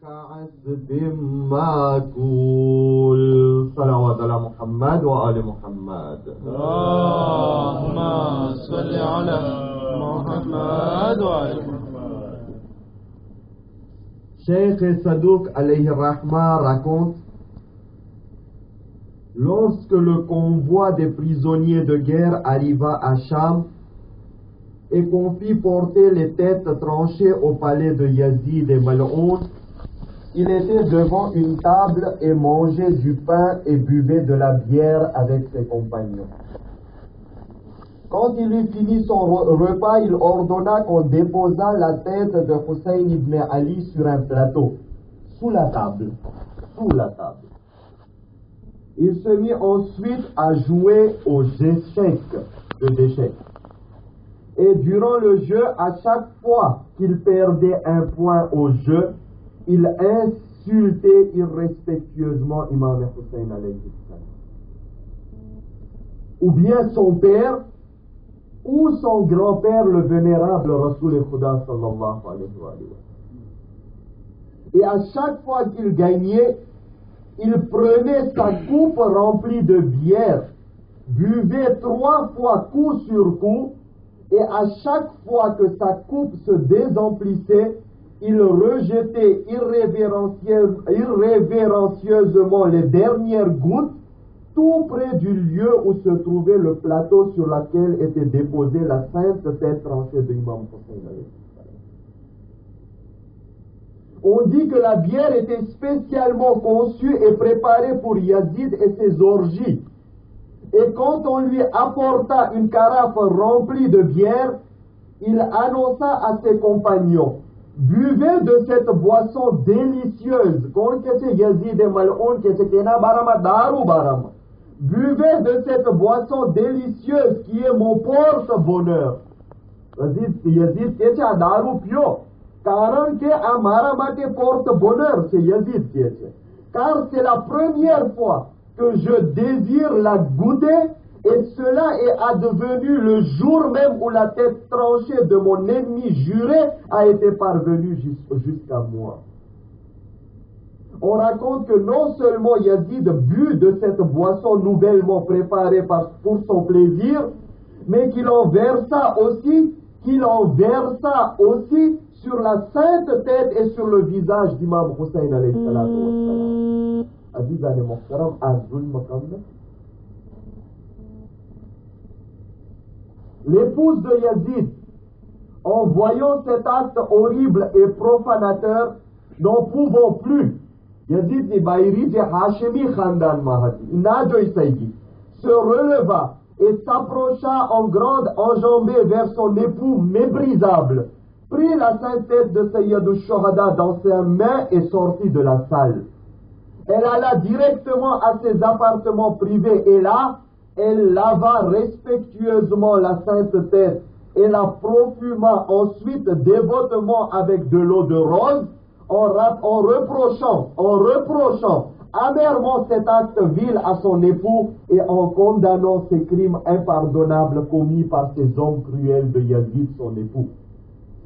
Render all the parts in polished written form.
كعسب مأكول صلوات على محمد وآل محمد اللهم صل على محمد وآل محمد. Cheikh Sadouk alayhi rahma raconte: lorsque le convoi des prisonniers de guerre arriva à Cham et qu'on fit porter les têtes tranchées au palais de Yazid et Mal'oun, il était devant une table et mangeait du pain et buvait de la bière avec ses compagnons. Quand il eut fini son repas, il ordonna qu'on déposât la tête de Hussein ibn Ali sur un plateau, sous la table. Il se mit ensuite à jouer aux échecs, Et durant le jeu, à chaque fois qu'il perdait un point au jeu, il insultait irrespectueusement Imam Hussein alayhi salam. Ou bien son père, ou son grand-père, le vénérable Rasoul Khuda sallallahu alayhi wa sallam. Et à chaque fois qu'il gagnait, il prenait sa coupe remplie de bière, buvait 3 fois coup sur coup, et à chaque fois que sa coupe se désemplissait, il rejetait irrévérencieusement les dernières gouttes tout près du lieu où se trouvait le plateau sur lequel était déposée la sainte tête tranchée de Imam Hussein. On dit que la bière était spécialement conçue et préparée pour Yazid et ses orgies. Et quand on lui apporta une carafe remplie de bière, il annonça à ses compagnons: buvez de cette boisson délicieuse. Buvez de cette boisson délicieuse qui est mon porte-bonheur. Yazid કહે છે આ દારૂ પીઓ કારણ કે આ મારા માટે porte-bonheur છે. Yazid કહે છે car c'est la première fois que je désire la goûter, et cela est advenu le jour même où la tête tranchée de mon ennemi juré a été parvenue jusqu'à moi. On raconte que non seulement Yazid but de cette boisson nouvellement préparée pour son plaisir, mais qu'il en versa aussi sur la sainte tête et sur le visage d'Imam Hussein alayhi salatu wassalam. Azizan et Muhtaram, Azul Makamna. L'épouse de Yazid, en voyant cet acte horrible et profanateur, n'en pouvant plus, Yazid ni Bairi de Hashemi Khandan Mahati, Najoy Saïdi, se releva et s'approcha en grande enjambée vers son époux méprisable, prit la sainte tête de Sayyid al-Shohada dans ses mains et sortit de la salle. Elle alla directement à ses appartements privés et là, elle lava respectueusement la sainte tête et la profuma ensuite dévotement avec de l'eau de rose en reprochant amèrement cet acte vil à son époux et en condamnant ces crimes impardonnables commis par ces hommes cruels de Yazid, son époux.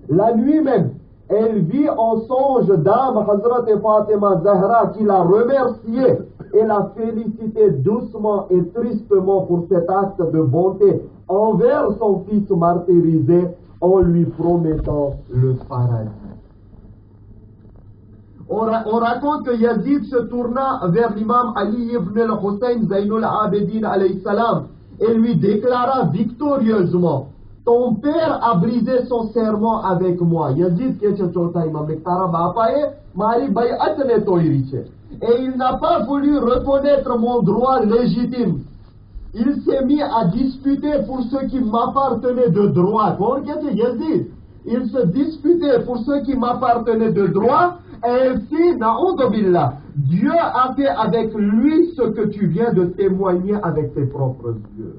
La nuit même, elle vit en songe Dame Hazrat Fatima Zahra qui la remerciait et la félicitait doucement et tristement pour cet acte de bonté envers son fils martyrisé en lui promettant le paradis. On raconte que Yazid se tourna vers l'imam Ali ibn al-Hussein Zainul Abedin alayhi salam et lui déclara victorieusement: ton père a brisé son serment avec moi. Yazid કહે છે ચોથા ઇમામ ને તારા બાપાએ મારી બૈઅત ને તોડી છે. Et il n'a pas voulu reconnaître mon droit légitime. Il s'est mis à disputer pour ce qui m'appartenait de droit. Comment કહે છે Yazid? Il se disputait pour ce qui m'appartenait de droit. Et ainsi, na'oudhu billah, Dieu a fait avec lui ce que tu viens de témoigner avec tes propres yeux.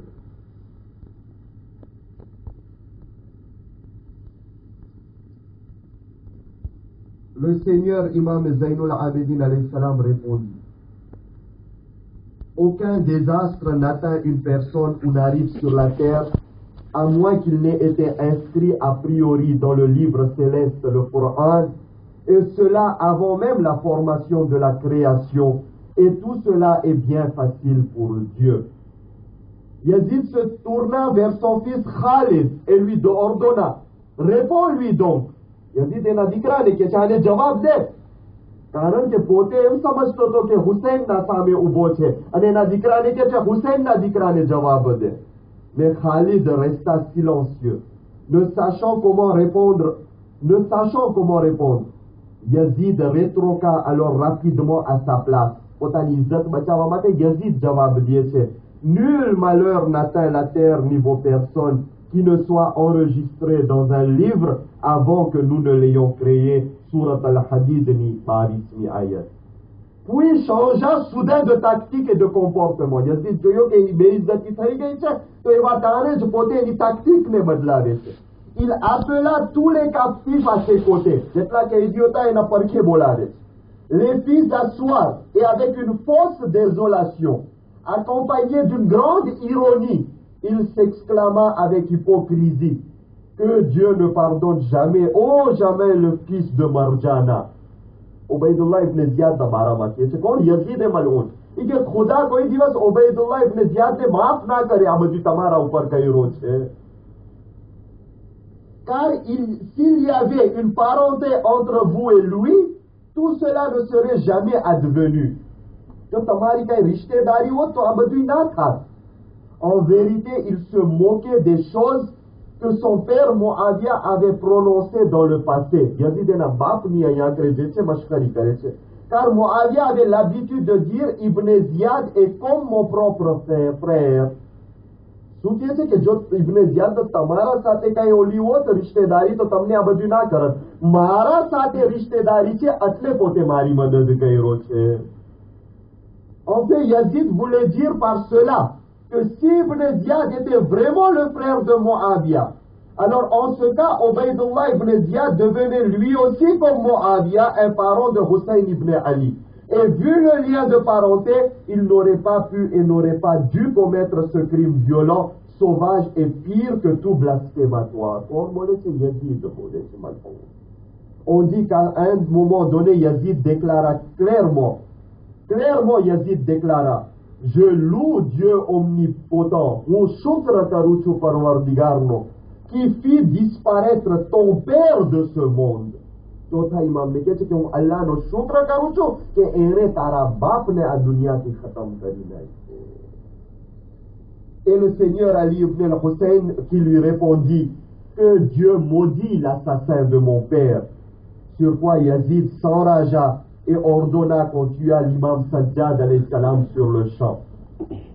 Le Seigneur Imam Zainul Abedin alayhi salam répondit: aucun désastre n'atteint une personne ou n'arrive sur la terre à moins qu'il n'ait été inscrit a priori dans le livre céleste, le Coran, et cela avant même la formation de la création. Et tout cela est bien facile pour Dieu. Yazid se tourna vers son fils Khalid et lui ordonna, réponds-lui donc. Yazid એના દીકરાને કે છે આને જવાબ દે, કારણ કે પોતે એમ સમજતો હતો કે હુસૈનના સામે ઊભો છે અને એના દીકરાને કે છે હુસૈનના દીકરાને જવાબ દે. Mais Khalid resta silencieux, ne sachant comment répondre. Yazid rétroqua alors rapidement à sa place. પોતાની ઇજ્જત બચાવવા માટે યઝીદ જવાબ દે છે, nul malheur n'atteint la terre ni vos personnes qui ne soit enregistré dans un livre avant que nous ne l'ayons créé. Surat al-Hadid ni 12મી ayat. Puis changea soudain de tactique et de comportement. Yazid જોયો કે એ બેઇજ્જતી થઈ ગઈ છે તો એવા ટાણે જ પોતે એની તાક્તિકને બદલાવે છે. Il appela tous les captifs à ses côtés. જેટલા કેદીઓ હતા એના પરખે બોલાવે છે. Les fit s'asseoir et avec une fausse désolation, accompagné d'une grande ironie, il s'exclama avec hypocrisie, que Dieu ne pardonne jamais, oh jamais le fils de Marjana. Ubaydullah ibn Ziyad da બારામાં કહે છે, કોણ? યઝીદ મલઉન. એ કે ખુદા કોઈ દિવસ ઉબૈદુલ્લાહ ઇબ્ન ઝિયાદને માફ ના કરે, આ બધું તમારા ઉપર કર્યો છે. Car s'il y avait une parenté entre vous et lui, tout cela ne serait jamais advenu. જો તમારી કઈ રિશ્તેદારી હોત તો આ બધું ના થાત. En vérité, il se moquait des choses que son père Muawiyah avait prononcées dans le passé. Yazid એના બાપની અહીંયા જે છે મશ્કરી કરે છે. Car Muawiyah avait l'habitude de dire Ibn Ziyad est comme mon propre frère. શું કહે છે કે જો ઇબ્ન ઝિયાદ તમારા સાથે કઈ ઓલી હોત રિશ્તેદારી તો તમને આ બધું ના કરત. મારા સાથે રિશ્તેદારી છે એટલે પોતે મારી મદદ કર્યો છે. En fait, Yazid voulait dire par cela que si Ibn Ziyad était vraiment le frère de Muawiyah, alors en ce cas, Ubaydullah ibn Ziyad devenait lui aussi comme Muawiyah, un parent de Hussein ibn Ali. Et vu le lien de parenté, il n'aurait pas pu et n'aurait pas dû commettre ce crime violent, sauvage et pire que tout blasphématoire. On dit qu'à un moment donné, Yazid déclara clairement, Yazid déclara, je loue Dieu omnipotent, ou shukra karuchu parwardigarno, qui fit disparaître ton père de ce monde. ચોથા ઇમામને કહે છે કે હું અલ્લાહનો શુક્ર કરું છું કે એણે તારા બાપને આ દુનિયાથી ખતમ કરી નાખ્યો. Et le Seigneur Ali ibn al-Hussein qui lui répondit que Dieu maudit l'assassin de mon père. Sur quoi Yazid s'enragea et ordonna qu'on tuât l'imam Sajjad alayhi salam sur le champ.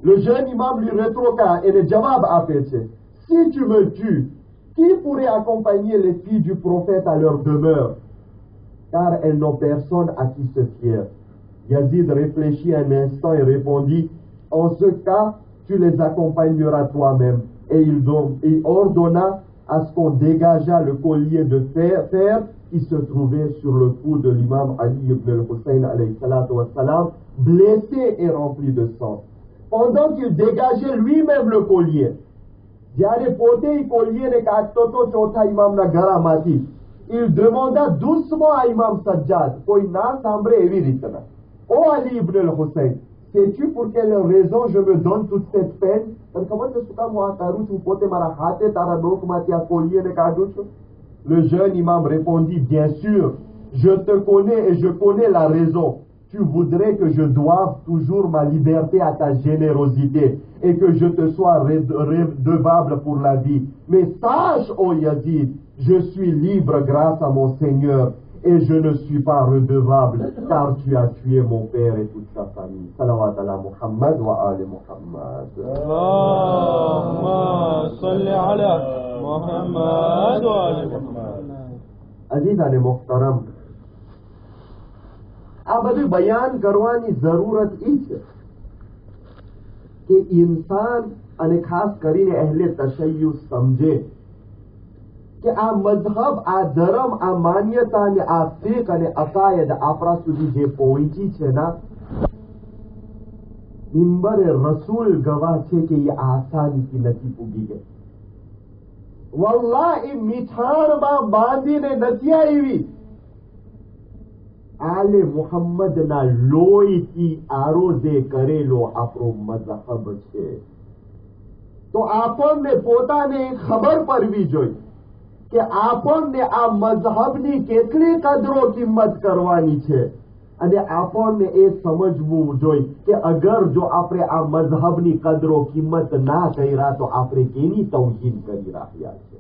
Le jeune imam lui rétorqua et le jawab a fait, si tu me tues, qui pourrait accompagner les filles du prophète à leur demeure? Car elles n'ont personne à qui se fier. Yazid réfléchit un instant et répondit, en ce cas, tu les accompagneras toi-même. Et il ordonna à ce qu'on dégageât le collier de fer qui se trouvait sur le cou de l'imam Ali ibn al-Hussein alayhi salatu wassalam, blessé et rempli de sang. Pendant qu'il dégageait lui-même le collier, જ્યારે પોતે એ કોલિયેને કાઢતો હતો ચોથા ઇમામના ગળામાંથી, il demanda doucement à Imam Sajjad, કોઈ ના સાંભળે એવી રીતના, ô Ali ibn al-Hussein, sais-tu pour quelle raison je me donne toute cette peine? તને ખબર છે શું કામ હું આ કરું છું? પોતે મારા હાથે તારા ડોકમાંથી આ કોલિયેને કાઢું છું. Le jeune imam répondit, bien sûr, je te connais et je connais la raison. Tu voudrais que je doive toujours ma liberté à ta générosité et que je te sois redevable pour la vie. Mais sache, ô Yazid, je suis libre grâce à mon Seigneur et je ne suis pas redevable car tu as tué mon père et toute sa famille. Salawat ala Muhammad wa ali Muhammad. Allahumma salli ala Muhammad wa ali Muhammad. Azizan e Muhtaram, આ બધું બયાન કરવાની જરૂરત એ છે કે ઇન્સાન અને ખાસ કરીને અહેલે તશય્યુસ સમજે કે આ મઝહબ, આ ધર્મ, આ માન્યતા અને આ ફિક અને અકાયદ આપણા સુધી જે પહોંચી છે ના, મિંબરે રસૂલ ગવાહ છે કે એ આસાનીથી નથી પૂગી ગઈ. વલ્લાહ એ મીઠાણમાં બાંધીને નથી આવી. આલે મુહમ્મદના લોહીથી આરોઝે કરેલો આપણો મઝહબ છે. તો આપણને પોતાને ખબર પડવી જોઈએ કે આપણને આ મઝહબની કેટલી કદરો કિંમત કરવાની છે, અને આપણને એ સમજવું જોઈએ કે અગર જો આપણે આ મઝહબની કદરો કિંમત ના કર્યા તો આપણે કેની તૌહીન કરી રહ્યા છે.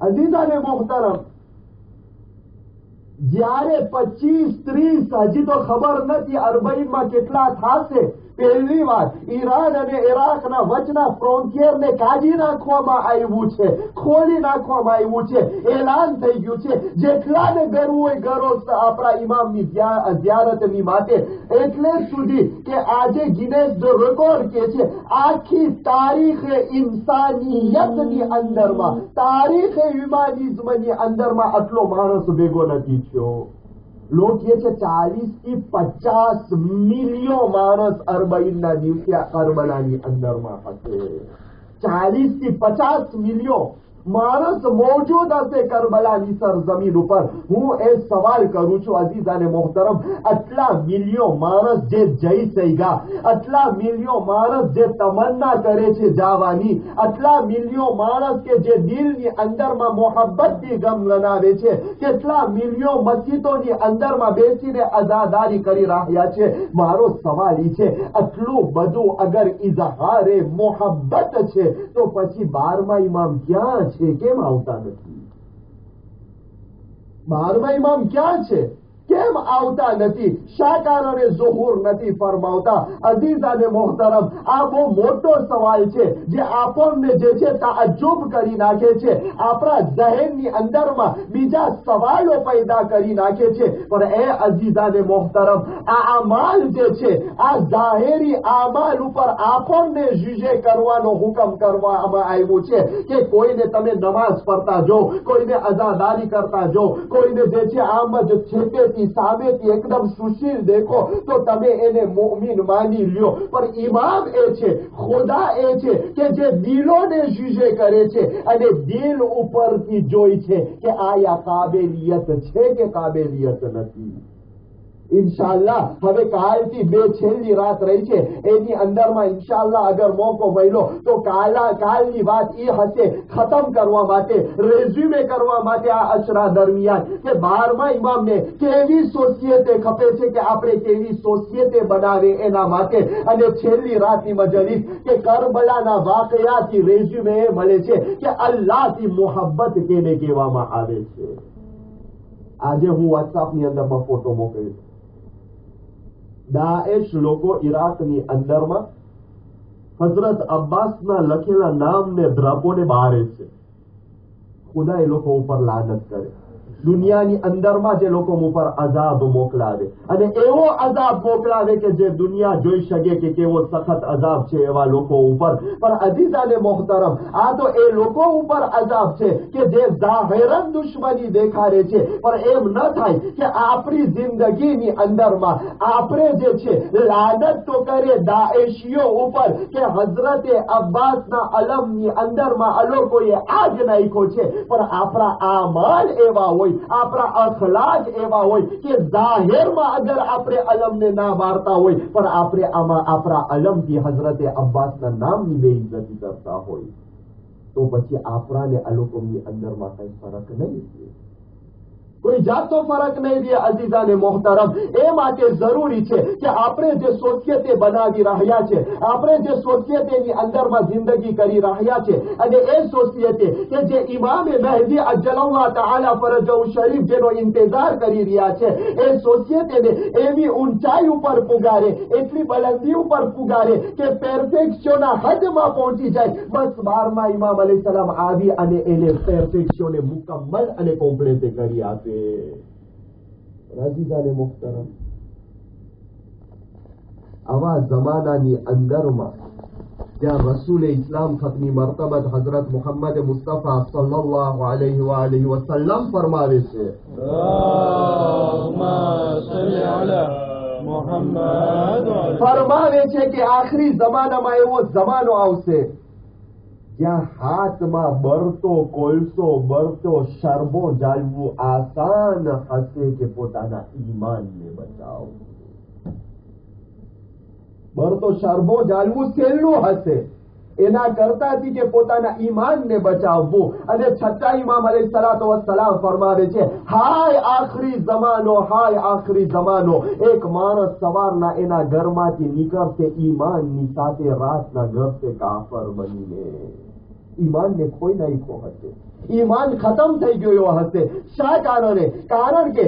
અઝીઝાને મોહતરમ, જ્યારે 25-30 હજી તો ખબર નથી 40 કેટલા થશે, પહેલી વાર ઈરાન અને ઇરાકના વચના ફ્રોન્ટિયરને કાઢી નાખવામાં આવ્યું છે, ખોલી નાખવામાં આવ્યું છે, એલાન થઈ ગયું છે જેટલાને ગરવું હોય ગરો આપણા ઇમામની ઝિયારતની માટે. એટલે સુધી કે આજે ગિનેસ જો રેકોર્ડ કે છે આખી તારીખે ઇન્સાનિયતની અંદરમાં, તારીખે હ્યુમાનિઝમની અંદરમાં આટલો માણસ ભેગો નથી થયો. लोग કહે છે 40 થી 50 મિલિયન માણસ 40ના દિવસે કરબલાની અંદરમાં હશે. 40 થી 50 મિલિયન માણસ મોજૂદ હશે કરબલાની સરજમીન ઉપર. હું એ સવાલ કરું છું અઝીઝાને મોહતરમ, આટલા મિલિયન માણસ જે જઈ શક્યા, આટલા મિલિયન માણસ જે તમન્ના કરે છે જવાની, આટલા મિલિયન માણસ કે જે દિલની અંદરમાં મોહબ્બતથી ગમ મનાવે છે, કેટલા મિલિયન મસ્જિદોની અંદરમાં બેસીને અઝાદારી કરી રહ્યા છે. મારો સવાલ એ છે, આટલું બધું અગર ઇઝહારે મોહબ્બત છે તો પછી 12મા ઇમામ ક્યાં છે? કેમ આવતા નથી? 12મા ઇમામ ક્યાં છે? કેમ આવતા નથી? શા કારણે ઝુહુર નથી ફરમાવતા? અઝીઝાને મોહતરમ, આ બહુ મોટો સવાલ છે જે આપણને જે છે તાજ્જુબ કરી નાખે છે, આપણા ઝહેનની અંદરમાં બીજા સવાલો પેદા કરી નાખે છે. પણ એ અઝીઝાને મોહતરમ, આ અમાલ જે છે, આ ઝાહેરી અમાલ ઉપર આપણને જુજે કરવાનો હુકમ કરવામાં આવ્યું છે કે કોઈને તમે નમાઝ પઢતા જો, કોઈને અઝાદારી કરતા જો, કોઈને જે છે આમ જ છેટેથી સામેથી એકદમ સુશીલ દેખો તો તમે એને મુમિન માની લ્યો. પણ ઇમામ એ છે, ખુદા એ છે કે જે દિલોને જુજે કરે છે અને દિલ ઉપરથી જોઈ છે કે આયા કાબેલિયત છે કે કાબેલિયત નથી. ઇન્શાઅલ્લાહ હવે કાલથી 2 છેલ્લી રાત રહી છે, એની અંદરમાં ઇન્શાઅલ્લાહ અગર મોકો મળ્યો તો કાલની વાત એ હશે ખતમ કરવા માટે, રેઝ્યુમે કરવા માટે આ અશરા દરમિયાન કે 12મા ઇમામને કેવી સોસિયતે ખપે છે, કે આપણે કેવી સોસિયતે બનાવે એના માટે. અને છેલ્લી રાતની મજલિસ કે કરબલાના વાકયાથી રેઝ્યુમે એ મળે છે કે અલ્લાહથી મોહબ્બત કેને કહેવામાં આવે છે. આજે હું વોટ્સએપની અંદરમાં ફોટો મોકલ્યો. દાએશ લોકો ઇરાકની અંદરમાં હઝરત અબ્બાસના લખેલા નામને દ્રપોને બારે છે. ખુદા એ લોકો ઉપર લાનત કરે. દુનિયાની અંદરમાં જે લોકો ઉપર અઝાબ મોકલાવે, અને એવો અઝાબ મોકલાવે કે જે દુનિયા જોઈ શકે કે કેવો સખત અઝાબ છે એવા લોકો ઉપર. પણ અઝીઝાને મોહતરમ, આ તો એ લોકો ઉપર અઝાબ છે કે જે ઝાહિરન દુશ્મની દેખાડે છે, પણ એમ ન થાય કે આપણી જિંદગીની અંદરમાં આપણે જે છે લાનત તો કરીએ દાએશીઓ ઉપર કે હઝરતે અબ્બાસના અલમની અંદરમાં આ લોકોએ આગ નાખ્યો છે, પણ આપણા આમાલ એવા હોય, આપણા અખલાક એવા હોય કે જાહેરમાં અગર આપણે અલમને ના વારતા હોય પણ આપણે આમાં આપણા અલમથી હઝરતે અબ્બાસના નામની બેઇજ્જતી કરતા હોય તો પછી આપણાને આ લોકોની અંદરમાં કઈ ફરક નહીં છે. કોઈ જાતનો ફરક નહીં રહે અઝીઝાને મોહતરમ. એ માટે જરૂરી છે કે આપણે જે સોસિયતે બનાવી રહ્યા છે, આપણે જે સોસિયતેની અંદરમાં જિંદગી કરી રહ્યા છે, અને એ સોસિયતે કે જે ઇમામે મહેદી અજ્જલલ્લાહ તઆલા ફરજહુ શરીફ જેનો ઇંતજાર કરી રહ્યા છે, એ સોસિયતેને એવી ઊંચાઈ ઉપર પુગારે, એટલી બલંદી ઉપર પુગારે કે પરફેક્શનના હદમાં પહોંચી જાય. બસ 12મા ઇમામ અલૈહિસ્સલામ આવી અને એને પરફેક્શનને મુકમ્મલ અને કોમ્પ્લીટ કરી આપે. અઝીઝાને મુહતરમ, આવા જમાનાની અંદરમાં જ્યાં રસૂલ ઇસ્લામ ખતમી મરતબત હઝરત મુહમ્મદ મુસ્તફા સલ્લલ્લાહુ અલૈહિ વ આલિહિ વસલ્લમ ફરમાવે છે, ફરમાવે છે કે આખરી જમાનામાં એવો જમાનો આવશે જ્યાં હાથમાં બળતો કોલસો બળતો શરબો જાળવું આસાન હશે કે પોતાના ઈમાનને બચાવવું. બળતો શરબો જાળવું સહેલું હશે એના કરતાથી કે પોતાના ઈમાનને બચાવવું. અને છઠ્ઠા ઇમામ અલૈહિસ્સલાતુ વસ્સલામ ફરમાવે છે, હાય આખરી જમાનો, હાય આખરી જમાનો. એક માણસ સવારના એના ઘરમાંથી નીકળશે ઈમાનની સાથે, રાતના ઘરશે કાફર બનીને. ઈમાનને કોઈ નાખ્યો હશે, ઈમાન ખતમ થઈ ગયો હશે. શા કારણે? કારણ કે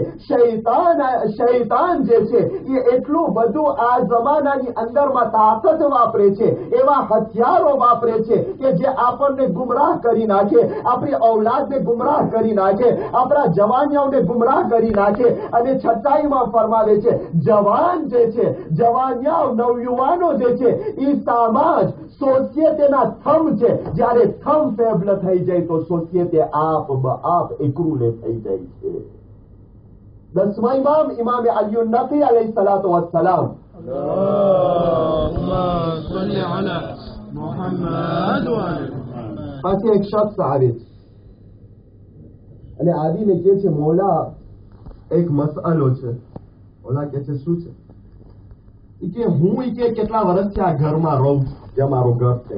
શૈતાન જે છે એ એટલું બધું આ જમાનાની અંદરમાં તાકાત વાપરે છે, એવા હથિયારો વાપરે છે કે જે આપણને ગુમરાહ કરી નાખે, આપણી ઔલાદને ગુમરાહ કરી નાખે, આપણા જવાનિયાઓને ગુમરાહ કરી નાખે. અને છઠ્ઠાઈમાં ફરમાવે છે, જવાન જે છે, જવાનિયાઓ નવયુવાનો જે છે એ સમાજ સોસિયટીના થંભ છે. જ્યારે થંભ ફેબલ થઈ જાય તો સોસિયટી આપ એકરૂલે થઈ જાય છે. દસમા ઇમામ ઇમામ અલી નકી અલૈહિસ્સલાતુ વસ્સલામ પાસે એક શખ્સ આવે છે અને આવીને કે છે, મોલા એક મસઅલો છે. મોલા કે છે, શું છે? કે હું કેટલા વર્ષથી આ ઘરમાં રહું છું, જે મારું ઘર છે,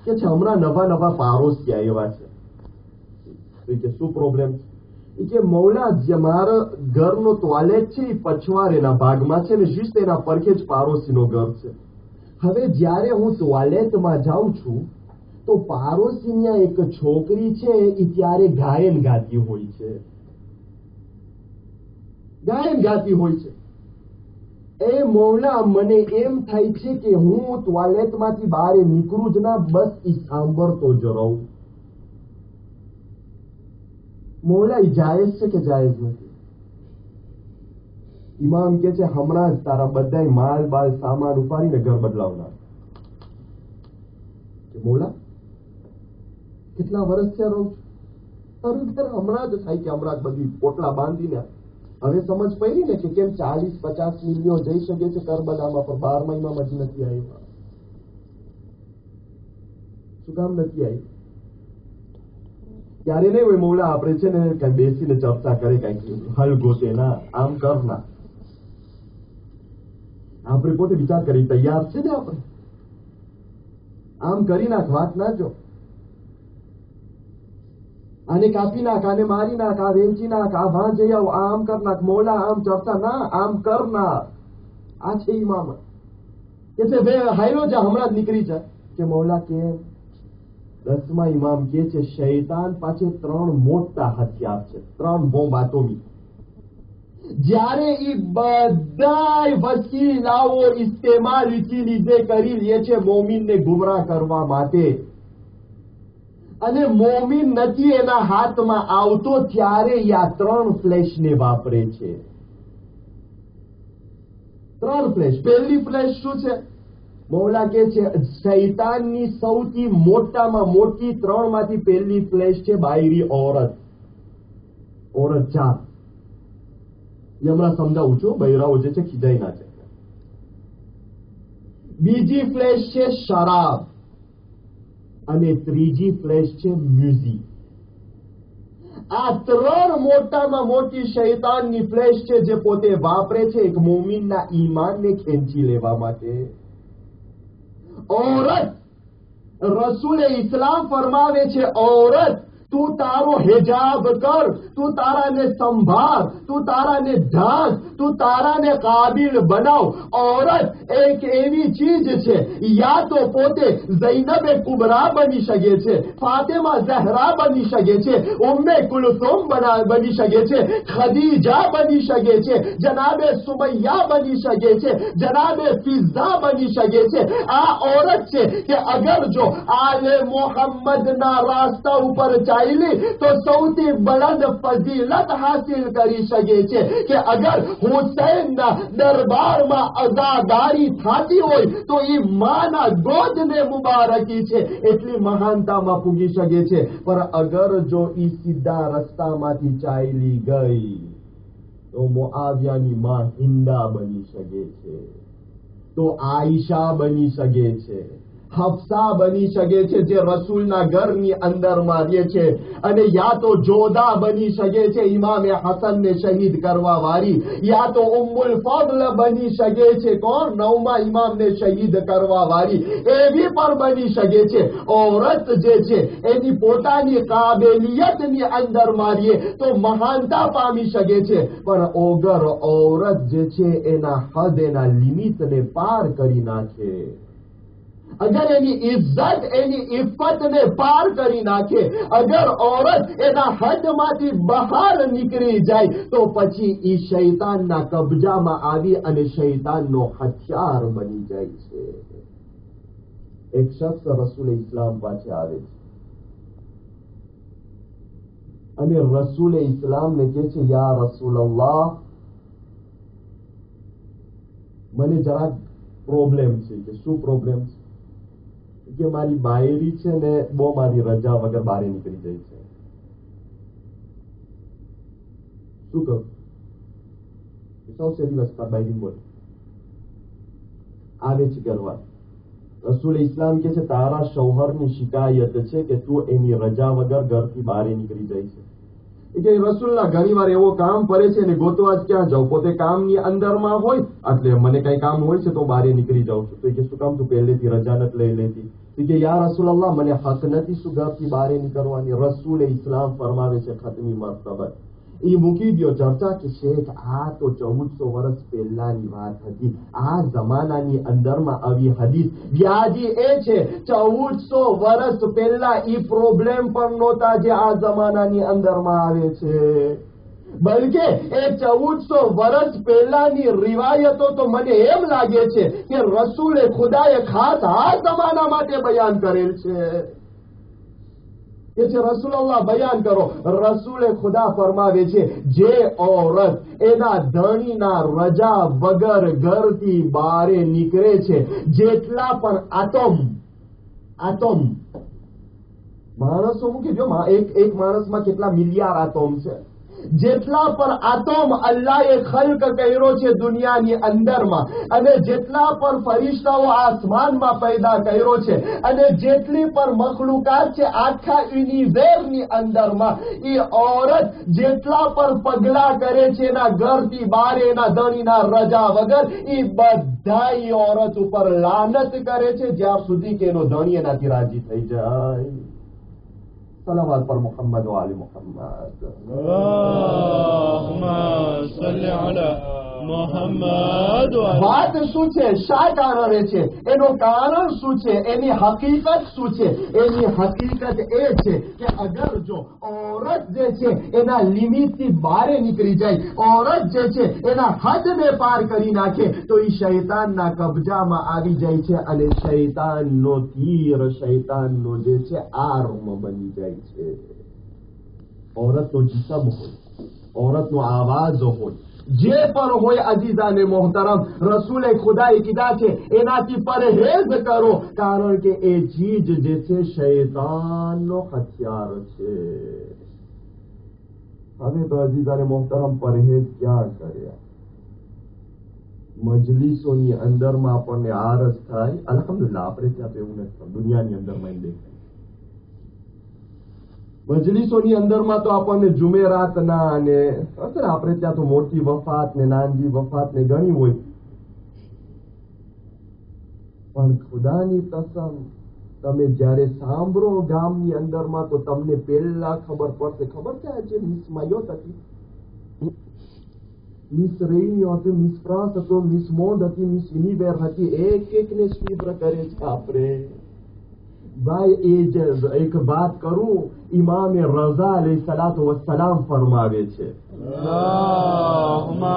કે છે હમણાં નવા પાડોશી આવ્યા છે. કે શું પ્રોબ્લેમ છે? કે મૌલા જે મારા ઘરનો ટોયલેટ છે એ પછવાડેના ભાગમાં છે ને જુસ્ત એના પરખે જ પાડોશીનો ઘર છે. હવે જ્યારે હું ટોયલેટમાં જાઉં છું તો પાડોશીની એક છોકરી છે એ ત્યારે ગાયન ગાતી હોય છે. એ મૌલા મને એમ થાય છે કે હું ટોયલેટમાંથી બહાર નીકળું જ ના, બસ એ સાંભળતો જ રહું. મૌલા એ જાયઝ છે કે જાયઝ નથી? ઇમામ કે છે, હમણાં જ તારા બધા માલ બાલ સામાન ઉપાડીને ઘર બદલાવનાર. મૌલા કેટલા વર્ષ થયા રહું છું, તારું ઘર હમણાં જ થાય કે હમણાં જ બધી પોટલા બાંધીને. હવે સમજ પડી ને કે કેમ 40-50 મિલિયન જઈ શકે છે કરબલામાં, પણ 12 મહિનામાં જ નથી આવ્યું. શું કામ નથી આવ્યું? ત્યારે નહીં હોય મૌલા આપણે છે ને કઈ બેસીને ચર્ચા કરે, કઈક હલ ગોતે ના, આમ કરના. આપણે પોતે વિચાર કરી તૈયાર છે ને, આપણે આમ કરી નાખ, વાત ના જો, આને કાપી નાખ, આને મારી નાખ, આ વેચી નાખ, આ વાં જઈ આવ, આમ કર નાખ. મૌલા આમ ચર્ચા ના, આમ કર નાખ. આ છે ઇમામ કે છે બે હાયલો જા, હમણાં જ નીકળી જાય. કે મૌલા કેમ? દસમા ઇમામ કે છે, શૈતાન પાસે 3 મોટા હથિયાર છે, 3 બોમ્બ આટોમિક. જ્યારે એ બધા વસીલાઓ ઇસ્તેમાલ લીધે કરી લે છે મોમીનને ગુમરાહ કરવા માટે, અને મોમીન નથી એના હાથમાં આવતો, ત્યારે આ 3 ફ્લેશને વાપરે છે. 3 ફ્લેશ. પહેલી ફ્લેશ શું છે? મૌલા કે છે શૈતાનની સૌથી મોટામાં મોટી 3 માંથી પહેલી ફ્લેશ છે બાયરી ઓરત જાત. એ હમણાં સમજાવું છું, બૈરાઓ જે છે ખીજાઈ ના છે. બીજી ફ્લેશ છે શરાબ, અને ત્રીજી ફ્લેશ છે મ્યુઝિક. આ 3 મોટામાં મોટી શૈતાનની ફ્લેશ છે જે પોતે વાપરે છે એક મોમીનના ઈમાનને ખેંચી લેવા માટે. औरत रसूल इस्लाम फरमावे छे, औरत તું તારો હિજાબ કર, તું તારાને સંભાળ, તું તારાને ઢાંક, તું તારાને કાબિલ બનાવ. औरत એક એવી ચીજ છે, યા તો પોતે ઝૈનબે કુબરા બની શકે છે, ફાતિમા ઝહરા બની શકે છે, ઉમ્મે કુલસુમ બની શકે છે, ખદીજા બની શકે છે, જનાબે સુમૈયા બની શકે છે, જનાબે ફિઝા બની શકે છે. આ औरत છે કે અગર જો આલે મોહમ્મદના રાસ્તા ઉપર તો સૌથી બળદ ફજીલત હાસિલ કરી શકે છે કે અગર હુસૈનના દરબારમાં અઝાદારી થતી હોય તો એ માના ગોદને મુબારકી છે, એટલી મહાનતામાં પૂગી શકે છે. પણ અગર જો એ સીધા રસ્તામાંથી ચાલી ગઈ તો મુઆવિયાની માં હિંદા બની શકે છે, તો આઈશા બની શકે છે, હફસા બની શકે છે જે રસૂલના ઘરની અંદરમાં રહે છે, અને યા તો જોધા બની શકે છે ઇમામે હસનને શહીદ કરવા વાળી, યા તો ઉમ્મુલ ફضل બની શકે છે કોણ, 9મા ઇમામને શહીદ કરવા વાળી, એવી પણ બની શકે છે. औरत જે છે એની પોતાની કાબેલિયતની અંદર મારીએ તો મહાનતા પામી શકે છે, પણ અગર औरत જે છે એના હદ, એના લિમિટને પાર કરી નાખે, અગર એની ઇજ્જત, એની ઇફ્ફતને પાર કરી નાખે, અગર औरत એના હદમાંથી બહાર નીકળી જાય તો પછી ઈ શૈતાનના કબજામાં આવી અને શૈતાનનો હથિયાર બની જાય છે. એક શખ્સ રસૂલ ઇસ્લામ પાસે આવે છે અને રસૂલ ઇસ્લામને કહે છે, યા રસૂલલ્લાહ, મને જરાક પ્રોબ્લેમ છે. કે શું પ્રોબ્લેમ છે? કે મારી બાયરી છે ને બહુ મારી રજા વગર બહાર નીકળી જાય છે. શું કરું? સૌથી દિવસ બાયરી બોલે આવે છે કરવા. રસૂલ ઇસ્લામ કે છે તારા શૌહરની શિકાયત છે કે તું એની રજા વગર ઘરથી બહાર નીકળી જાય છે. કે રસૂલના ઘણી વાર એવો કામ પડે છે ને ગોતવા જ ક્યાં જાઉં, પોતે કામની અંદરમાં હોય એટલે મને કઈ કામ હોય છે તો બહાર નીકળી જાઉં છું. તો કે શું કામ તું પહેલેથી રજા નથી લઈ લેતી? કે યા રસૂલલ્લાહ, મને હક નથી શું ઘરથી બહાર નીકળવાની? રસૂલ ઇસ્લામ ફરમાવે છે ખતમી મરતબત એ મૂકી દો ચર્ચા કે શેખ આ તો 1400 વર્ષ પહેલાની વાત હતી, આ જમાનાની અંદરમાં આવી હદીસ વ્યાજી એ છે 1400 વર્ષ પહેલા ઈ પ્રોબ્લેમ પણ નહોતા જે આ જમાનાની અંદરમાં આવે છે, બલકે એ 1400 વર્ષ પહેલાની રિવાયતો તો મને એમ લાગે છે કે રસૂલે ખુદાએ ખાસ આ જમાના માટે બયાન કરેલ છે. રસૂલલ્લાહ બયાન કરો. રસૂલે ખુદા ફરમાવે છે જે औरत એના ધણીના રજા વગર ઘરથી બહાર નીકળે છે, જેટલા પણ આટમ માણસો મૂકી દો, એક માણસમાં કેટલા મિલિયન આટમ છે, જેટલા પણ આટમ અલ્લાહે ખલ્ક કર્યો છે દુનિયાની અંદરમાં, અને જેટલા પણ ફરિશ્તાઓ આસમાનમાં પેદા કર્યો છે, અને જેટલી પણ મખલુકાત છે આખા યુનિવર્સની અંદરમાં, એ औरत જેટલા પણ પગલા કરે છે એના ઘરથી બહાર એના ધણીના રજા વગર, એ બધા એ औरत ઉપર લાનત કરે છે જ્યાં સુધી કે એનો ધણી એનાથી રાજી થઈ જાય. सलावत पर मोहम्मद व आले मोहम्मद. अल्लाहुम्मा सल्ली अला मोहम्मद. बात શું છે? શા કારણે છે? એનું કારણ શું છે? એની હકીકત શું છે? એની હકીકત એ છે કે અગર જો औरत જે છે એના લિમિટથી બહાર નીકળી જાય, औरत જે છે એના હદને પાર કરી નાખે તો એ શૈતાનના કબજામાં આવી જાય છે, અને શૈતાનનો તીર, શૈતાનનો જે છે આર્મ બની જાય છે. औरतનો જીસમ હોય, औरतનો આવાજ હોય, જે પણ હોય અજીઝાને મોહતરમ, રસૂલે ખુદાએ કીધા છે એનાથી પરહેજ કરો, કારણ કે એ ચીજ જે છે શૈતાનનો હથિયાર છે. હવે તો અજીઝાને મોહતરમ પરહેજ ક્યાં કર્યા? મજલિસોની અંદરમાં આપણને આરસ થાય, અલ્હમ્દુલિલ્લાહ આપણે ત્યાં તો એવું નથી, દુનિયાની અંદરમાં દેખાય. મજલિસોની અંદરમાં તો આપણને જુમેરાતના અને આપણે ત્યાં તો મોટી વફાત ને નાનજી વફાત ને ઘણી હોય, પણ ખુદાની કસમ તમે જ્યારે સાંભળો ગામની અંદરમાં તો તમને પહેલા ખબર પડશે. ખબર છે આજે મિસ માયોત હતી, મિસ રેઈની હતી, મિસ ફ્રાન્સ હતો, મિસ મોન્ડ હતી, મિસ યુનિવર હતી, એકને સ્વીબ્ર કરે છે આપણે. ભાઈ એ જ એક વાત કરું, ઇમામે રઝા અલૈહિસ્સલાતુ વસ્સલામ ફરમાવે છે, અલ્લાहुम्मा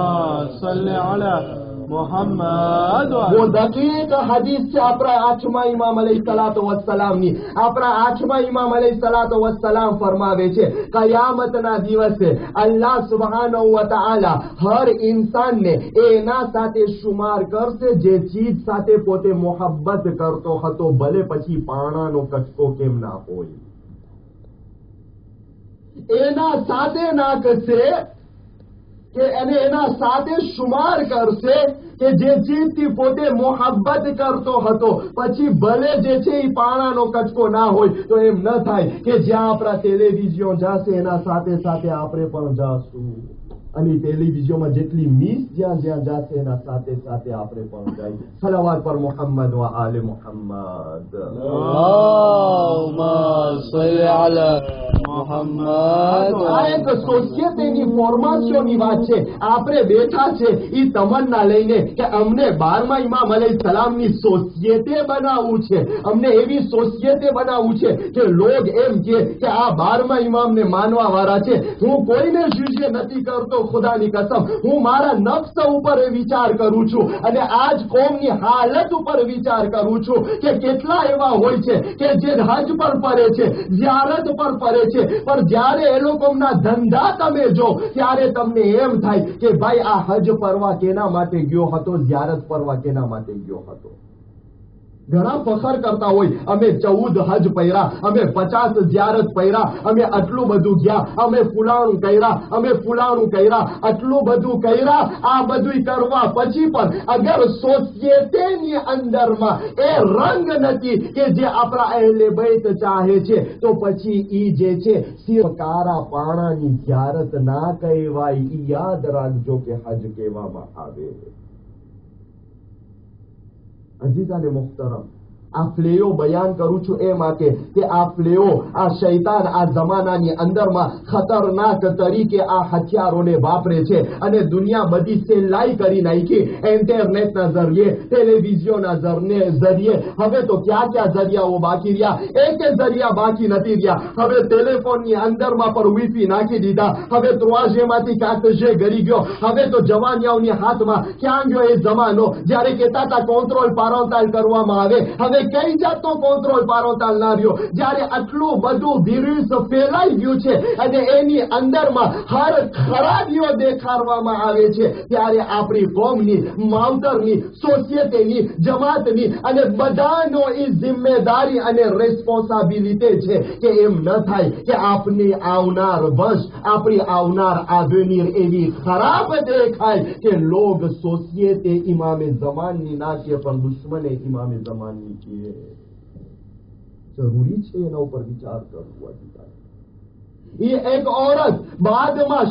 સલ્લી અલા મોહમ્મદ. वो दकीक हदीस છે આપણા આઠમા ઇમામ અલૈહિસ્સલાતુ વસ્સલામની. આપણા આઠમા ઇમામ અલૈહિસ્સલાતુ વસ્સલામ ફરમાવે છે કયામતના દિવસે અલ્લાહ સુબ્હાનહુ વ તઆલા હર ઇન્સાનને એના સાથે શુમાર કરશે જે ચીજ સાથે પોતે મોહબ્બત કરતો હતો, ભલે પછી પાણાનો કટકો કેમ ના હોય, એના સાથે નાખશે કે એને એના સાથે શુમાર કરશે કે જે ચીજથી પોતે મોહબ્બત કરતો હતો, પછી ભલે જે છે એ પાણાનો કચકો ના હોય તો એમ ન થાય કે જ્યાં આપણા ટેલિવિઝન જશે એના સાથે સાથે આપણે પણ જાશું, અને ટેલિવિઝનમાં જેટલી મિસ જ્યાં જ્યાં જશે એના સાથે સાથે આપણે પણ જાય. સલાવાત પર મોહમ્મદ વ આલે મોહમ્મદ. અલ્લાહુમ્મા સલ્લી અલા મોહમ્મદ. આ એક સોસાયટીની ફોર્માશનની વાત છે. આપણે બેઠા છે એ તમન્ના લઈને કે અમને 12મા ઇમામ અલૈહિસ્સલામની સોસાયટી બનાવવું છે, અમને એવી સોસાયટી બનાવવું છે કે લોગ એમ કે આ 12મા ઇમામને માનવા વાળા છે. હું કોઈને જુજે નથી કરતો, ખુદાની કસમ હું મારા નફ્સ ઉપર વિચાર કરું છું અને આજ કોમની હાલત ઉપર વિચાર કરું છું કે કેટલા એવા હોય છે કે જે હજ પર ફરે છે, ઝિયારત પર ફરે છે, પણ જ્યારે એ લોકોના ધંધા તમે જો ત્યારે તમને એમ થાય કે ભાઈ આ હજ ફરવા કેના માટે ગયો હતો, ઝિયારત ફરવા કેના માટે ગયો હતો. ઘણા ફખર કરતા હોય અમે 14 હજ પહેર્યા, અમે 50 ઝિયારત પહેર્યા, અમે આટલું બધું ગયા, અમે ફુલાણું કર્યા, અમે ફુલાણું કર્યા, આટલું બધું કર્યા. આ બધું કરવા પછી પણ અગર સોસાયટીની અંદરમાં એ રંગ નથી કે જે આપણા અહેલે બૈત ચાહે છે, તો પછી ઈ જે છે સિર્ફ કારા પાણાની ઝિયારત ના કહેવાય. ઈ યાદ રાખજો કે હજ કહેવામાં આવે. અઝીઝાને મુહતરમ, આ ફ્લેઓ બયાન કરું છું એ માટે કે આ ફ્લેઓ, આ શૈતાન આ જમાનાની અંદરમાં ખતરનાક તરીકે આ હથિયારોને વાપરે છે અને દુનિયા બધી સેલાઈ કરી નાખી ઇન્ટરનેટના જરીએ, ટેલિવિઝનના જરીએ. હવે તો ક્યાં ક્યાં જરિયાઓ બાકી રહ્યા, એક જરિયા બાકી નથી રહ્યા. હવે ટેલિફોનની અંદરમાં પણ વીફી નાખી દીધા. હવે ત્રોઆઝેમાંથી કાંક જે ગરી ગયો. હવે તો જવાનિયાઓની હાથમાં ક્યાં ગયો એ જમાનો જ્યારે કહેતા હતા કંટ્રોલ પારોતાલ કરવામાં આવે. હવે કઈ જાતનો કંટ્રોલ પારોતાલ ના રહ્યો. જ્યારે આટલું બધું વિરુસ ફેલાઈ ગયું છે અને એની અંદરમાં હર ખરાબીઓ દેખાડવામાં આવે છે, ત્યારે આપણી કોમની, માવતરની, સોસાયટીની, જમાતની અને બધાનો એ જિમ્મેદારી અને રિસ્પોન્સિબિલિટી છે કે એમ ન થાય કે આપની આવનાર વંશ, આપણી આવનાર આધુનિક એવી ખરાબ દેખાય કે લોગ સોસાયટી ઇમામે જમાનની ના કે પણ દુશ્મને ઇમામે જમાનની કે. જરૂરી છે એના ઉપર વિચાર કરવો. એ એક औरत બાદમાં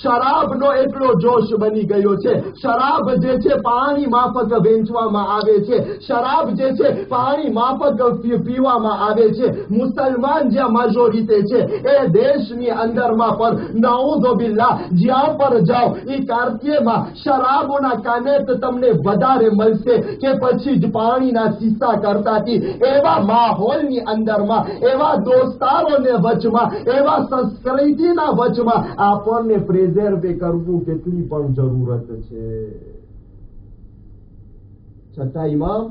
શરાબનો એટલો જોશ બની ગયો છે. શરાબ જે છે પાણી માફક વેચવામાં આવે છે, શરાબ જે છે પાણી માફક પીવામાં આવે છે. મુસલમાન જ્યાં મેજોરિટી છે એ દેશની અંદરમાં પણ નાઉઝુ બિલ્લાહ જ્યાં પર જાઓ એ કાર્યમાં શરાબોના કાનેત તમને વધારે મળશે કે પછી જ પાણીના શીશા કરતાથી. એવા માહોલની અંદરમાં, એવા દોસ્તારોને વચમાં, એવા સંસ્કૃતિના વચમાં આપણને પ્રેઝર્વે કરવું કેટલી પણ જરૂરત છે. છઠ્ઠા ઇમામ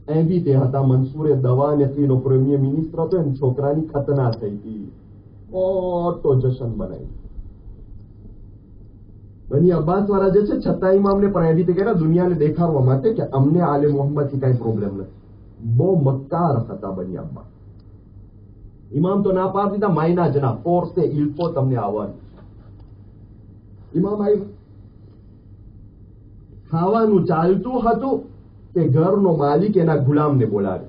એવી તે હતા મંસૂરે દવાનેથીનો પ્રીમિયર મિનિસ્ટર હતો. એની છોકરાની ખતના થઈ હતી, મોટો જશન બનાવી. બની અબ્બાસ વાળા જે છે છઠ્ઠા ઇમામને પણ એવી રીતે કર્યા દુનિયાને દેખાડવા માટે કે અમને આલે મોહમ્મદથી કઈ પ્રોબ્લેમ નથી. બહુ મક્કાર હતા બની અબ્બાસ. ઇમામ તો ના પાડી દીધા, માયના જના ફોર્સે ઇલ્ફો તમને આવવાનું. ઇમામ આવી ખાવાનું ચાલતું હતું કે ઘરનો માલિક એના ગુલામને બોલાવે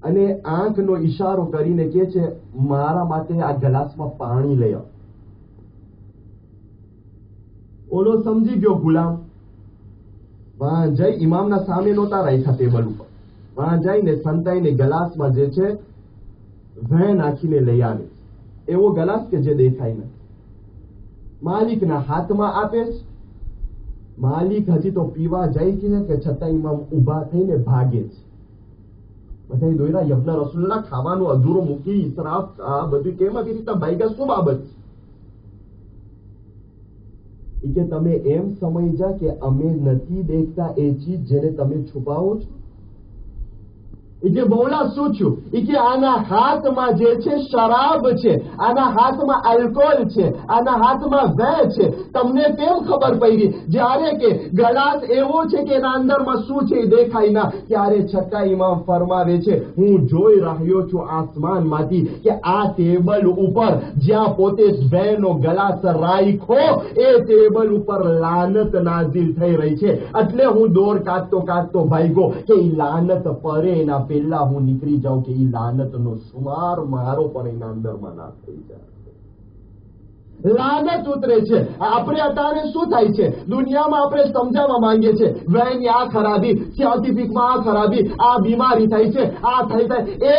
અને આંખનો ઈશારો કરીને કહે છે મારા માટે આ ગ્લાસમાં પાણી લઈ આવ. ઓલો સમજી ગયો ગુલામ. વહાં જઈ ઇમામના સામે નહોતા રાખ્યા ટેબલ ઉપર, વહાં જઈને સંતાઈને ગ્લાસમાં જે છે ભેં નાખીને લઈ આવે. એવો ગ્લાસ કે જે દેખાય નથી. માલિકના હાથમાં આપે છે. માલિક હજી તો પીવા જાય કે છતાં ઇમામ ઉભા થઈને ભાગે છે. બધા દોયરા યબના રસૂલના ખાવાનું અધૂરો મૂકી ઇસરાફ આ બધું કેમ આવી રીતે ભાગ્યા, શું બાબત છે? કે તમે એમ સમજ્યા કે અમે નથી દેખતા એ ચીજ જેને તમે છુપાવો છો. એ કે મૌલા શું થયું? એ કે આના હાથમાં જે છે શરાબ છે, આના હાથમાં આલ્કોહોલ છે, આના હાથમાં વેહ છે. તમને કેમ ખબર પડી? જ્યારે કે ગ્લાસ એવો છે કે એના અંદરમાં શું છે એ દેખાય ના. ત્યારે છઠ્ઠા ઇમામ ફરમાવે છે, હું જોઈ રહ્યો છું આસમાનમાંથી કે આ ટેબલ ઉપર જ્યાં પોતે વેહનો ગ્લાસ રાખ્યો એ ટેબલ ઉપર લાનત નાઝિલ થઈ રહી છે. એટલે હું દોર કાઢતો કાઢતો ભાગ્યો કે ઈ લાનત પરે એના પહેલા હું નીકળી જાઉં કે ઈ લાનતનો શુમાર મારો પણ એના અંદરમાં ના થઈ જાય. લાનત ઉતરે છે. આપણે અત્યારે શું થાય છે દુનિયામાં? આપણે સમજાવવા માંગીએ છીએ વેની આ ખરાબી, સાયન્ટિફિકમાં આ ખરાબી, આ બીમારી થાય છે, આ થાય એ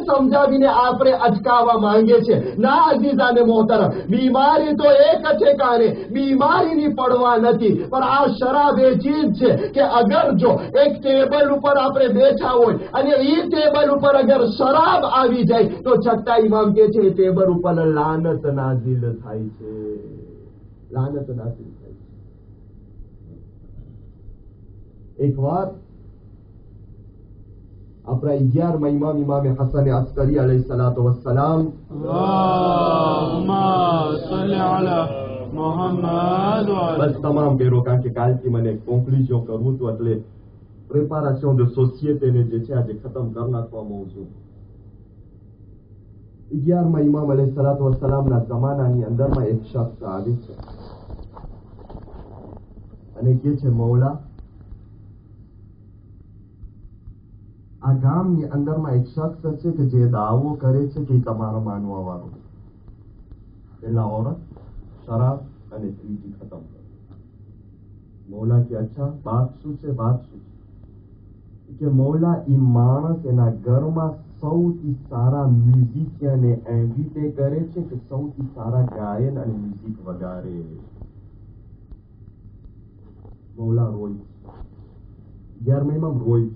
સમજાવીને આપણે અટકાવવા માંગીએ છીએ. ના અઝીઝાને મોહતરમ, બીમારી તો એક ઠેકાણે બીમારીની પડવા નથી, પણ આ શરાબ એ ચીજ છે કે અગર જો એક ટેબલ ઉપર આપણે બેઠા હોય અને એ ટેબલ ઉપર અગર શરાબ આવી જાય તો છઠ્ઠા ઇમામ કે છે ટેબલ ઉપર લાનત નાઝિલ થાય છે. લાનત નાઝિલ થાય છે. એક વાર આપણા 11મા ઇમામ ઇમામે હસન અસ્કરી અલૈહિ સલાતો વસ્સલામ બસ તમામ બેરો, કારણ કે કાલથી મને કોન્ક્લુઝન કરવું હતું એટલે પ્રેપારેશન de société ને જે છે આજે ખતમ કરી નાખવામાં છું. 11મા ઇમામ અલૈહિ સલાતો વસ્સલામના જમાનાની અંદરમાં એક શખ્સ આવે છે અને કહે છે, મૌલા આ ગામની અંદરમાં એક શખ્સ છે કે જે દાવો કરે છે કે તમારો માનવા વાળો પેલા औरत શરાબ અને ત્રીજી ખતમ કરો. મૌલા કે અચ્છા બાત શું છે? બાત શું છે? કે મૌલા ઈ માણસ એના ઘરમાં સૌથી સારા મ્યુઝિશિયનને ઇન્વિટે કરે છે કે સૌથી સારા ગાયન અને મ્યુઝિક વગાડે. મૌલા રોય, 11મા ઇમામ રોય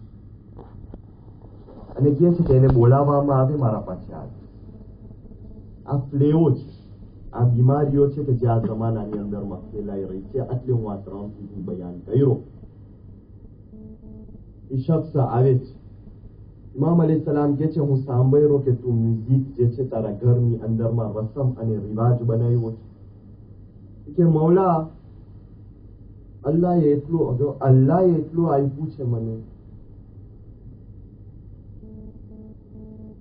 અને કહે છે કે એને બોલાવવામાં આવે, મારા પાસે આવે. આ ફ્લેવો છે, આ બીમારીઓ છે કે જે આ જમાનાની અંદરમાં ફેલાઈ રહી છે. એટલે હું આ 3 ચીજનું બયાન કર્યો. એ શખ્સ આવે છે, ઇમામ અલૈહિ સલામ કહે છે, હું સાંભળ્યો કે તું મ્યુઝિક જે છે તારા ઘરની અંદરમાં રસમ અને રિવાજ બનાવ્યો છે. કે મૌલા અલ્લાહે એટલું આપ્યું છે મને.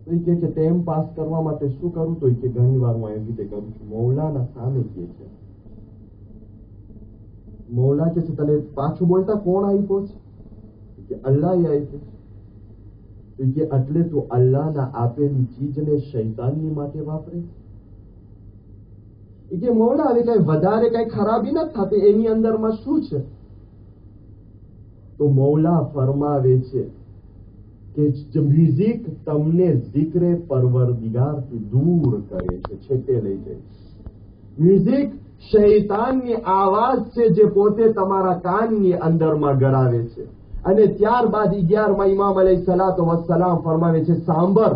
તો કે ટાઈમ પાસ કરવા માટે શું કરું? તો કે ઘણી વાર હું એવી રીતે કરું છું. મૌલાના સામે કહે છે. મૌલા કે છે તને પાછું બોલતા કોણ આપ્યો છે? કે અલ્લાહે આપ્યો. તો કે એટલે તો અલ્લાહના આપેલી ચીજને શૈતાનની માટે વાપરે. કે મૌલા હવે કઈ વધારે કઈ ખરાબી નથી થતી, એની અંદરમાં શું છે? તો મૌલા ફરમાવે છે કે મ્યુઝિક તમને zikre પરવરદિગારથી દૂર કરે છે, છેટે લઈ જાય. મ્યુઝિક શૈતાનની આવાજ છે જે પોતે તમારા કાનની અંદરમાં ગરાવે છે. અને ત્યારબાદ 11મા ઇમામ અલૈહિ સલાતો વસ્સલામ ફરમાવે છે, સાંભળ,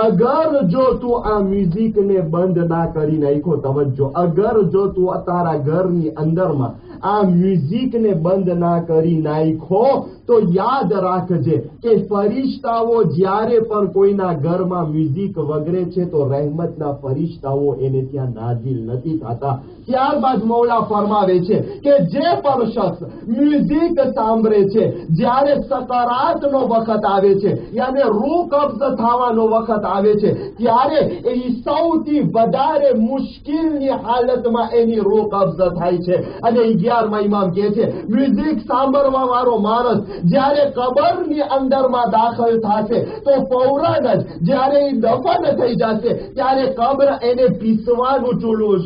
અગર જો તું આ મ્યુઝિકને બંધ ના કરી નાખો, તવજ્જો, અગર જો તું તારા ઘરની અંદરમાં આ મ્યુઝિકને બંધ ના કરી નાખો તો યાદ રાખજે કે ફરિશ્તાઓ જ્યારે પણ કોઈના ઘરમાં મ્યુઝિક વગરે છે તો રહેમતના ફરિશ્તાઓ એને ત્યાં નાઝિલ નથી થતા. ત્યારબાદ મૌલા ફરમાવે છે કે જે પણ શખ્સ મ્યુઝિક સાંભળે છે, જ્યારે સકરાતનો વખત આવે છે, યાને રૂહ કબ્ઝ થવાનો વખત આવે છે, ત્યારે એ સૌથી વધારે મુશ્કેલની હાલતમાં એની રૂહ કબ્ઝ થાય છે. અને 11મા ઇમામ કહે છે, મ્યુઝિક સાંભળવા વાળો માણસ જ્યારે કબરની અંદરમાં દાખલ થશે તો ફૌરન જ જ્યારે એ દફન થઈ જશે ત્યારે કબ્ર એને પીસવાનું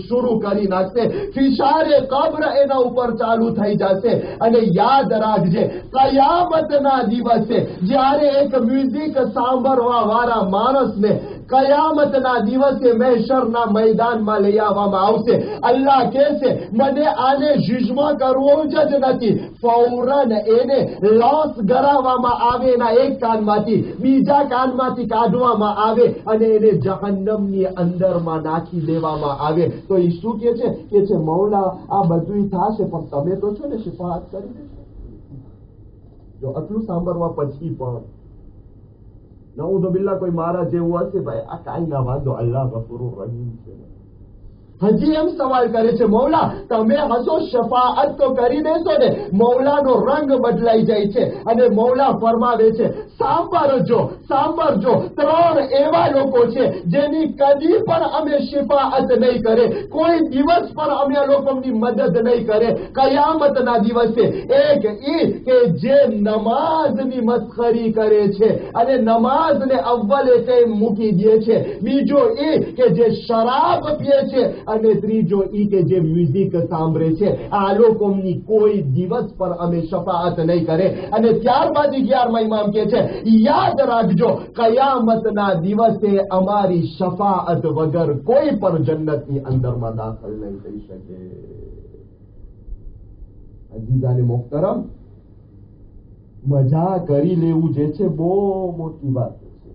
શરૂ કરી નાખશે. ફિશારે કબ્ર એના ઉપર ચાલુ થઈ જશે. અને યાદ રાખજે, કયામતના દિવસે જ્યારે એક મ્યુઝિક સાંભળવા વાળા માણસને કયામતના દિવસે મહેશરના મેદાનમાં લઈ આવવામાં આવશે. અલ્લાહ કહેશે, મને આને જિજ્મા કરવો જ નથી. ફૌરન એને લોસ ગરાવવામાં આવે, એના એક કાનમાંથી બીજા કાનમાંથી કાઢવામાં આવે અને એને જહન્નમની અંદરમાં નાખી દેવામાં આવે. તો એ શું કે છે, મૌલા આ બધું થશે પણ તમે તો છો ને શિફાત કરી દેશો. જો આટલું સાંભળવા પછી પણ નઉઝુબિલ્લાહ કોઈ મારા જેવું હશે ભાઈ, આ કાંઈ ના વાંધો, અલ્લાહ ગફુરુર રહીમ છે. હજી એમ સવાલ કરે છે, મૌલા તમે હશો શફાઅત તો કરી દેશો ને? મૌલાનો રંગ બદલાઈ જાય છે અને મૌલા ફરમાવે છે, સાંભળજો 3 એવા લોકો છે જેની કદી પણ અમે શફાઅત નહીં કરે, કોઈ દિવસ પણ અમે લોકોની મદદ નહીં કરે કયામતના દિવસે. એક ઈ કે જે નમાઝની મસ્ખરી કરે છે અને નમાઝને અવ્વલે કઈ મૂકી દે છે, બીજો ઈ કે જે શરાબ પીએ છે અને ત્રીજો ઈ કે જે મ્યુઝિક સાંભળે છે. આ લોકોની કોઈ દિવસ પર અમે શફાઅત નહીં કરે. અને ત્યારબાદ 11મા ઇમામ કહે છે, યાદ રાખજો કયામતના દિવસે અમારી શફાઅત વગર કોઈ પણ જન્નતની અંદરમાં દાખલ નહીં થઈ શકે. અજીઝાને મોહતરમ, મજા કરી લેવું જે છે બહુ મોટી વાત છે.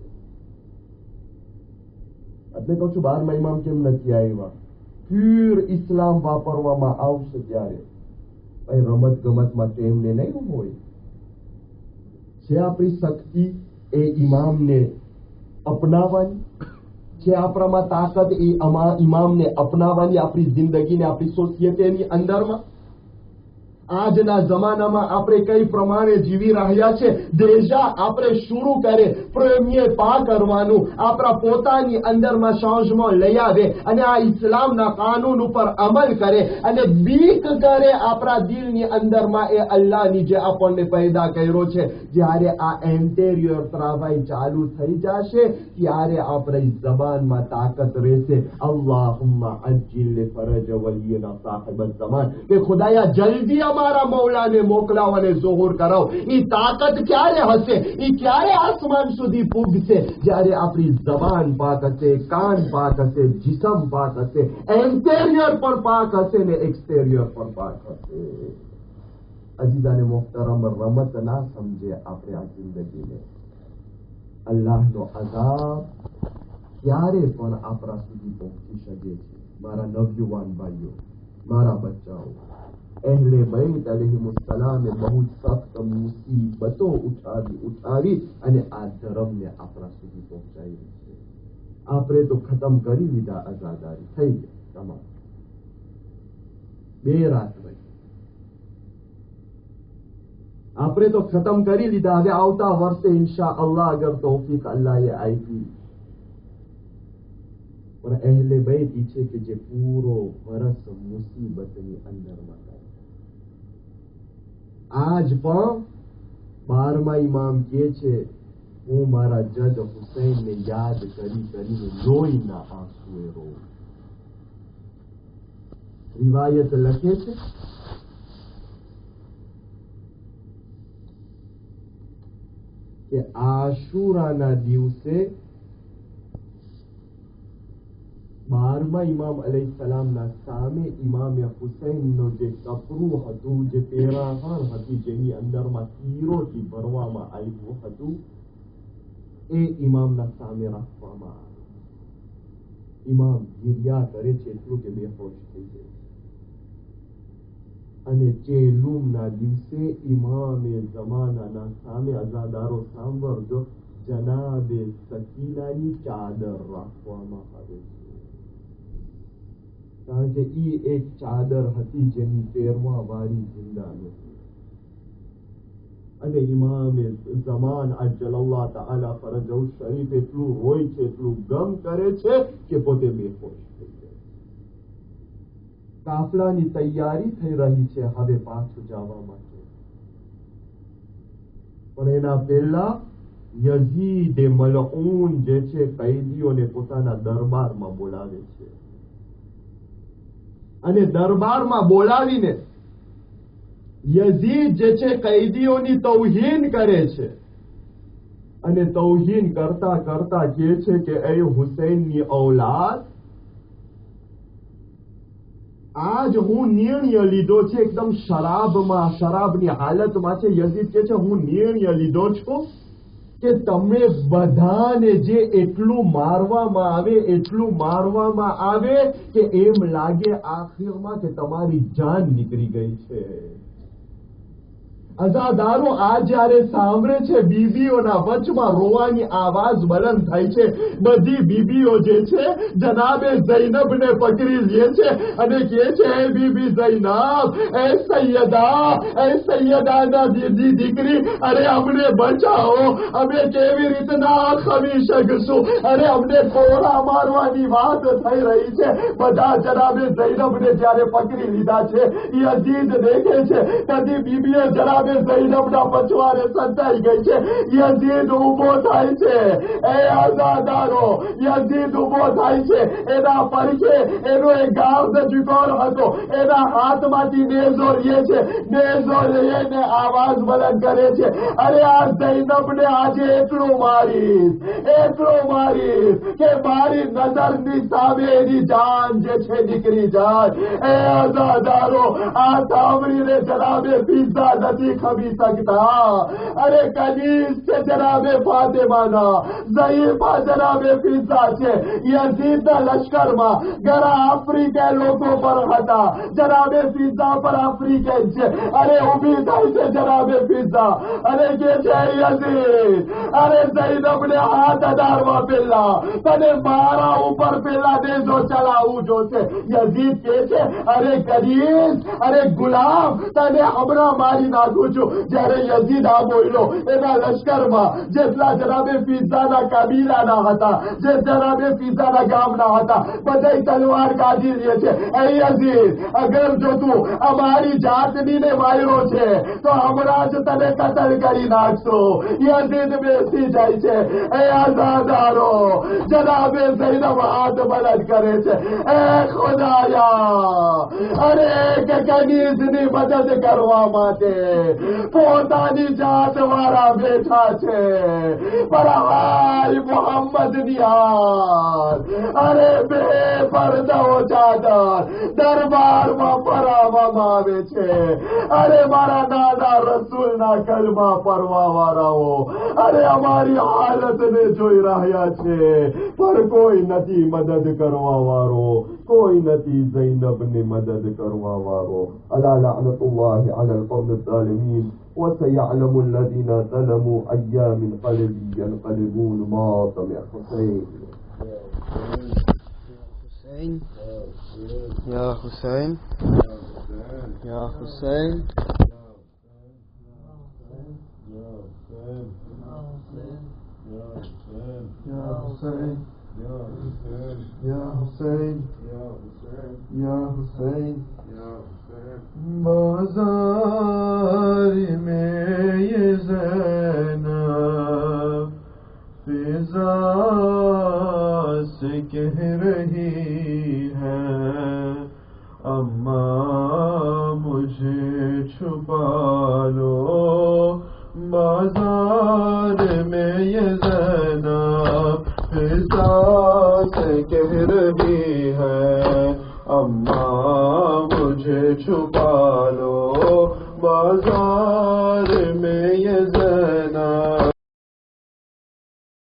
એટલે કહું છું 12મા ઇમામ કેમ નથી આવ્યા? પ્યોર ઇસ્લામ વાપરવામાં આવશે ત્યારે ભાઈ રમત ગમતમાં તેમને નહીં હોય. છે આપણી શક્તિ એ ઇમામને અપનાવવાની, છે આપણામાં તાકાત એ ઇમામને અપનાવવાની આપણી જિંદગીને, આપણી સોસાયટીની અંદરમાં. આજના જમાનામાં આપણે કઈ પ્રમાણે જીવી રહ્યા છે, દેશા આપણે શરૂ કરે પ્રેમીએ પા કરવાનું, આપણા પોતાની અંદરમાં શાંજમાં લઈ આવે અને આ ઇસ્લામના કાનૂન ઉપર અમલ કરે અને બીક કરે આપણા દિલની અંદરમાં એ અલ્લાહની જે આપણને પેદા કર્યો છે. જ્યારે આ એન્ટેરિયર ત્રાવાઈ ચાલુ થઈ જશે ત્યારે આપણી જબાનમાં તાકાત રહેશે. અલ્લાહુમ્મા અજ્જિલ ફરજ વલીના સાહિબ ઝમાન, કે ખુદાયા જલ્દી અમારા મૌલાને મોકલાવ અને ઝુહુર કરાવ. એ તાકાત ક્યારે હશે? એ ક્યારે આસમાન સુધી પૂગશે? જ્યારે આપણી જબાન પાક હશે, કાન પાક હશે, જિસ્મ પાક હશે, એન્ટેરિયર પણ પાક હશે ને એક્સટેરિયર પણ પાક હશે. અજીઝાને મોહતરમ, રમત ના સમજે આપણે આ જિંદગીને. અલ્લાહનો અઝાબ ક્યારે પણ આપણા સુધી પહોંચી શકે છે. મારા નવયુવાન ભાઈઓ, મારા બચ્ચાઓ, અહેલે બૈત અલૈહિસ્સલામે બહુ સખ્ત મુસીબતો ઉઠાવી અને આ ધર્મને આપણા સુધી પહોંચાડી છે. આપણે તો ખતમ કરી લીધા, આઝાદારી થઈ ગઈ તમામ. 2 રાત રહી આપણે તો ખતમ કરી લીધા. હવે આવતા વર્ષે ઇન્શા અલ્લાહ અગર તૌફીક અલ્લાહે આપી, પણ અહેલે બૈત છે કે જે પૂરો વર્ષ મુસીબતની અંદરમાં થાય. આજ પણ 12મા ઇમામ કહે છે, હું મારા જદ હુસૈનને યાદ કરીને લોહીના આંસુએ રોઉં. રિવાયત લખે છે કે આશુરાના દિવસે 12મા ઇમામ અલૈહિસ્સલામના સામે ઇમામે હુસૈનનો જે કપરું હતું, જે પેરાહણ હતી, જેની અંદરમાં તીરોથી ભરવામાં આવ્યું હતું, એ ઇમામના સામે રાખવામાં આવ્યું. ઇમામ ગિરિયા કરે છે એટલું કે બેહોશ થઈ જાય. અને ચેલુમના દિવસે ઇમામે જમાનાના સામે, અઝાદારો સાંભળજો, જનાબે સકીનાની ચાદર રાખવામાં આવે છે. કારણ કે ઈ એક ચાદર હતી જેની પહેરવા વાળી જિંદા નથી. અને ઇમામે ઝમાન અજ્જલલ્લાહ તઆલા ફરજહુ શરીફ એટલું રોય છે, એટલું ગમ કરે છે કે પોતે બેહોશ થઈ જાય. કાફલાની તૈયારી થઈ રહી છે હવે પાછું જવા માટે, પણ એના પહેલા યઝીદ મલઉન જે છે કૈદીઓને પોતાના દરબારમાં બોલાવે છે અને દરબારમાં બોલાવીને યઝીદ જે છે કૈદીઓની તૌહીન કરે છે અને તૌહીન કરતા કરતા કહે છે કે એ હુસૈનની ઔલાદ, આજ હું નિર્ણય લીધો છે, એકદમ શરાબની હાલતમાં છે. યઝીદ કહે છે, હું નિર્ણય લીધો છું કે તમે બધાને જે એટલું મારવામાં આવે કે એમ લાગે આખિરમાં કે તમારી જાન નીકળી ગઈ છે. અઝાદારો આ જ્યારે સાંભળે છે બીબીઓના વચમાં રોવાની આવાજ બલંદ થાય છે. બધી બીબીઓ જે છે જનાબે ઝૈનબને પકડી લે છે અને કહે છે, હે બીબી ઝૈનબ, એ સૈયદાના દીકરી, અરે અમને બચાવો, અમે કેવી રીતના ખમી શકશું, અરે અમને કોરા મારવાની વાત થઈ રહી છે. બધા જનાબે ઝૈનબને જ્યારે પકડી લીધા છે, યઝીદ દેખે છે બધી બીબીઓ જનાબે ઝૈનબના પછવાડે સંતાઈ ગઈ છે. યઝીદ ઉભો થાય છે. એ આઝાદારો, યઝીદ ઉભો થાય છે. એના પડખે એનો એક ગાર્દ જુટોર હતો. એના હાથમાંથી નેઝો લે છે. નેઝો લઈને આવાજ બલંદ કરે છે, અરે આ ઝૈનબને આજે એટલું મારીશ કે મારી નજરની સામે એની જાન જે છે નીકળી જાય. એ આઝાદારો, આ સાંભળીને જનાબે ફિઝા નથી ખમી શકતા. અરે કનીઝ છે જનાબે ફાતિમાના, ઝઈફા જનાબે ફિઝા છે. યઝીદના લશ્કરમાં ઘણા આફ્રિકન લોકો પર હતા. જનાબે ફિઝા પર આફ્રિકન છે. અરે ઉભી થાય છે જનાબે ફિઝા અને કે છે, યઝીદ, અરે ઝૈનબને હાથ અડાડવા પહેલા તને મારા ઉપર પહેલા નેઝો ચલાવવું જોશે. યઝીદ કે છે, અરે કનીઝ, અરે ગુલામ, તને હમણાં મારી નાખું છું. જ્યારે યઝીદ આ બોલ્યો, એના લશ્કરમાં જેટલા જનાબે ફિઝાના કબીલાના હતા, જે જનાબે ફિઝાના ગામના હતા, બધા તલવાર કાઢી લે છે. એ યઝીદ, અગર જો તું અમારી જાતનીને માર્યો છે તો હમણાં જ તને કતલ કરી નાખશો. યઝીદ બેસી જાય છે. એ આઝાદારો, જનાબે ઝૈનબ હાથ બલંદ કરે છે, એ ખુદાયા, અરે એક કનીઝની મદદ કરવા માટે પોતાની જાત વાળા બેઠા છે, પણ હાય મોહમ્મદની હાથ, અરે બે પડદાઓ ચાદર દરબારમાં ફરાવવામાં આવે છે. અરે મારા નાના રસૂલના કલમા પડવા વાળાઓ, અરે અમારી હાલતને જોઈ રહ્યા છે, પણ કોઈ નથી મદદ કરવા વાળો, કોઈ નથી ઝૈનબની મદદ કરવા વાળો. અલા લઅનતુલ્લાહિ અલલ કૌમિ ઝાલિમીન وسيعلم الذين ظلموا أي منقلب ينقلبون ما سمع حسين. يا حسين يا حسين يا حسين يا حسين يا حسين बाज़ार में ये ज़ैनब फिज़ा से कह रही है, अम्मा मुझे छुपा लो. बाज़ार में ये ज़ैनब फिज़ा से कह रही है, अम्मा मुझे छुपा लो. बाज़ार